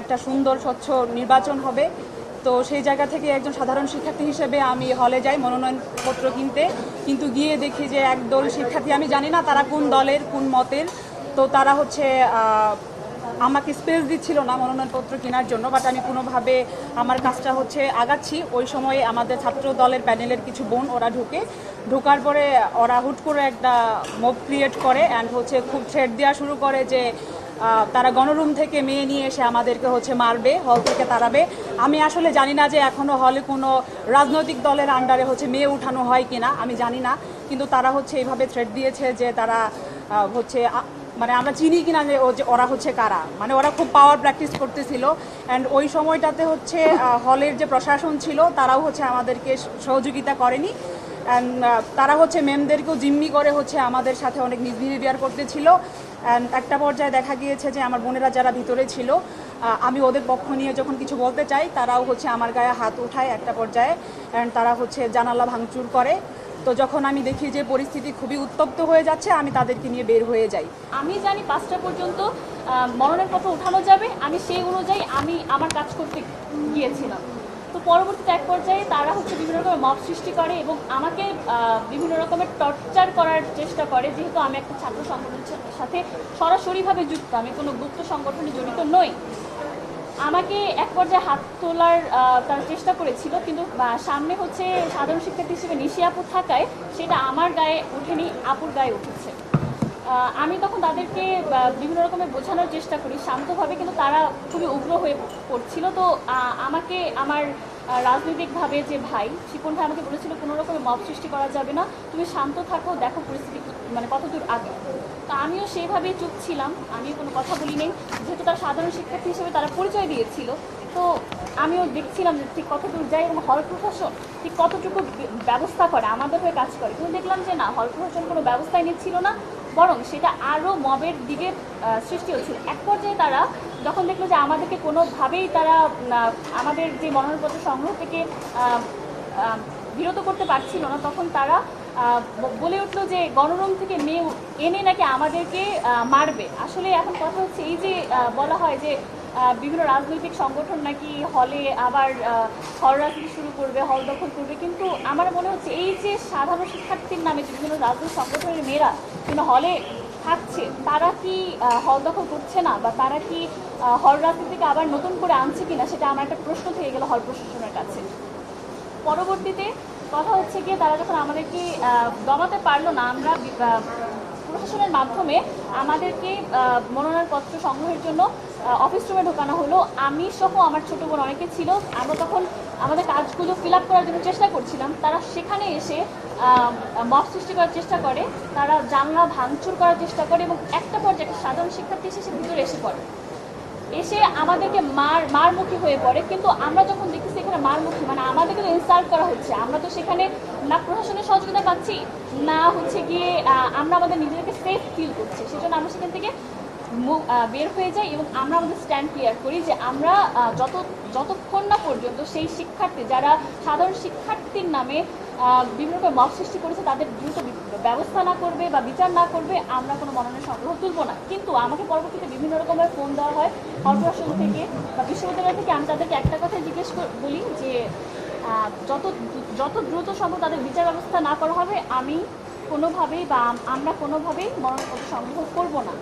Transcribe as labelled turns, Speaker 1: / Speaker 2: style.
Speaker 1: একটা সুন্দর স্বচ্ছ নির্বাচন হবে। তো সেই জায়গা থেকে একজন সাধারণ শিক্ষার্থী হিসেবে আমি হলে যাই মনোনয়নপত্র কিনতে, কিন্তু গিয়ে দেখি যে একদল শিক্ষার্থী, আমি জানি না তারা কোন দলের কোন মতের, তো তারা হচ্ছে আমাকে স্পেস দিচ্ছিল না মনোনয়নপত্র কেনার জন্য। বাট আমি কোনোভাবে আমার কাজটা হচ্ছে আগাচ্ছি। ওই সময়ে আমাদের ছাত্র দলের প্যানেলের কিছু বোন ওরা ঢোকার পরে ওরা হুট করে একটা মব ক্রিয়েট করে অ্যান্ড হচ্ছে খুব থ্রেট দেওয়া শুরু করে যে তারা গণরুম থেকে মেয়ে নিয়ে এসে আমাদেরকে হচ্ছে মারবে, হল থেকে তাড়াবে। আমি আসলে জানি না যে এখনও হলে কোনো রাজনৈতিক দলের আন্ডারে হচ্ছে মেয়ে উঠানো হয় কিনা, আমি জানি না, কিন্তু তারা হচ্ছে এইভাবে থ্রেট দিয়েছে যে তারা হচ্ছে মানে আমরা চিনি কিনা যে ওরা হচ্ছে কারা, মানে ওরা খুব পাওয়ার প্র্যাকটিস করতেছিল। অ্যান্ড ওই সময়টাতে হচ্ছে হলের যে প্রশাসন ছিল তারাও হচ্ছে আমাদেরকে সহযোগিতা করেনি। অ্যান্ড তারা হচ্ছে ম্যামদেরকেও জিম্মি করে হচ্ছে আমাদের সাথে অনেক মিসবিহেভিয়ার করতেছিল। অ্যান্ড একটা পর্যায়ে দেখা গিয়েছে যে আমার বোনেরা যারা ভিতরে ছিল, আমি ওদের পক্ষ নিয়ে যখন কিছু বলতে চাই তারাও হচ্ছে আমার গায়ে হাত উঠায় একটা পর্যায়ে, অ্যান্ড তারা হচ্ছে জানালা ভাঙচুর করে। তো যখন আমি দেখি যে পরিস্থিতি খুবই উত্তপ্ত হয়ে যাচ্ছে, আমি তাদেরকে নিয়ে বের হয়ে যাই।
Speaker 2: আমি জানি 5টা পর্যন্ত মনোনয়নপত্র উঠানো যাবে, আমি সেই অনুযায়ী আমি আমার কাজ করতে গিয়েছিলাম। তো পরবর্তীতে এক পর্যায়ে তারা হচ্ছে বিভিন্ন রকমের মব সৃষ্টি করে এবং আমাকে বিভিন্ন রকমের টর্চার করার চেষ্টা করে। যেহেতু আমি একটা ছাত্র সংগঠনের সাথে সরাসরিভাবে যুক্ত, আমি কোনো গুপ্ত সংগঠনে জড়িত নই, আমাকে এক পর্যায়ে হাত তোলার তারা চেষ্টা করেছিল, কিন্তু সামনে হচ্ছে সাধারণ শিক্ষার্থী হিসেবে নিশি আপু থাকায় সেটা আমার গায়ে ওঠেনি, আপুর গায়ে উঠেছে। আমি তখন তাদেরকে বিভিন্ন রকমের বোঝানোর চেষ্টা করি শান্তভাবে, কিন্তু তারা খুবই উগ্র হয়ে পড়ছিল। তো আমাকে আমার রাজনৈতিকভাবে যে ভাই শিপন ভাই আমাকে বলেছিল কোনো রকমের মব সৃষ্টি করা যাবে না, তুমি শান্ত থাকো, দেখো পরিস্থিতি মানে কতদূর আগে। তো আমিও সেইভাবেই চুপ ছিলাম, আমি কোনো কথা বলি নেই, যেহেতু তারা সাধারণ শিক্ষার্থী হিসেবে তারা পরিচয় দিয়েছিল। তো আমিও দেখছিলাম যে ঠিক কতদূর যায় এবং হল প্রশাসন ঠিক কতটুকু ব্যবস্থা করে, আমাদের হয়ে কাজ করে। কিন্তু দেখলাম যে না, হল প্রশাসন কোনো ব্যবস্থাই নিচ্ছিল না, বরং সেটা আরও মবের দিকে সৃষ্টি হচ্ছিল। এক পর্যায়ে তারা যখন দেখলো যে আমাদেরকে কোনোভাবেই তারা আমাদের যে মনোনয়নপত্র সংগ্রহ থেকে বিরত করতে পারছিল না, তখন তারা বলে উঠলো যে গণরুম থেকে মেয়ে এনে নাকি আমাদেরকে মারবে। আসলে এখন কথা হচ্ছে এই যে বলা হয় যে বিভিন্ন রাজনৈতিক সংগঠন নাকি হলে আবার হল রাজনীতি শুরু করবে, হল দখল করবে, কিন্তু আমার মনে হচ্ছে এই যে সাধারণ শিক্ষার্থীর নামে যে বিভিন্ন রাজনৈতিক সংগঠনের মেয়েরা কিন্তু হলে থাকছে, তারা কি হল দখল করছে না, বা তারা কি হল রাজনীতিকে আবার নতুন করে আনছে কিনা, সেটা আমার একটা প্রশ্ন থেকে গেল হল প্রশাসনের কাছে। পরবর্তীতে কথা হচ্ছে গিয়ে তারা যখন আমাদেরকে দমাতে পারলো না, আমরা প্রশাসনের মাধ্যমে আমাদেরকে মনোনয়নপত্র সংগ্রহের জন্য অফিস রুমে ঢোকানো হলো। আমি সহ আমার ছোটো বোন অনেকে ছিল, আমরা তখন আমাদের কাজগুলো ফিল আপ করার জন্য চেষ্টা করছিলাম। তারা সেখানে এসে মব সৃষ্টি করার চেষ্টা করে, তারা জানলা ভাঙচুর করার চেষ্টা করে এবং একটা পর্যায়ে একটা সাধারণ শিক্ষার্থী এসে ভিতরে এসে পড়ে, এসে আমাদেরকে মারমুখী হয়ে পড়ে। কিন্তু আমরা যখন দেখতেছি এখানে মারমুখী মানে আমাদেরকে তো ইনসাল্ট করা হচ্ছে, আমরা তো সেখানে না প্রশাসনের সহযোগিতা পাচ্ছি, না হচ্ছে গিয়ে আমরা আমাদের নিজেদেরকে সেফ ফিল করছি। সেজন্য আমরা সেখান থেকে বের হয়ে যাই এবং আমরা আমাদের স্ট্যান্ড ক্লিয়ার করি যে আমরা যতক্ষণ না পর্যন্ত সেই শিক্ষার্থী যারা সাধারণ শিক্ষার্থীর নামে বিভিন্ন রকম মব সৃষ্টি করেছে তাদের দ্রুত ব্যবস্থা না করবে বা বিচার না করবে, আমরা কোনো মনোনয়ন সংগ্রহ তুলব না। কিন্তু আমাকে পরবর্তীতে বিভিন্ন রকমের ফোন দেওয়া হয় হল প্রশাসন থেকে বা বিশ্ববিদ্যালয় থেকে। আমি তাদেরকে একটা কথাই জিজ্ঞেস বলি যে যত দ্রুত সম্ভব তাদের বিচার ব্যবস্থা না করা হবে, আমি কোনোভাবেই বা আমরা কোনোভাবেই মনোনয়নপত্র সংগ্রহ করব না।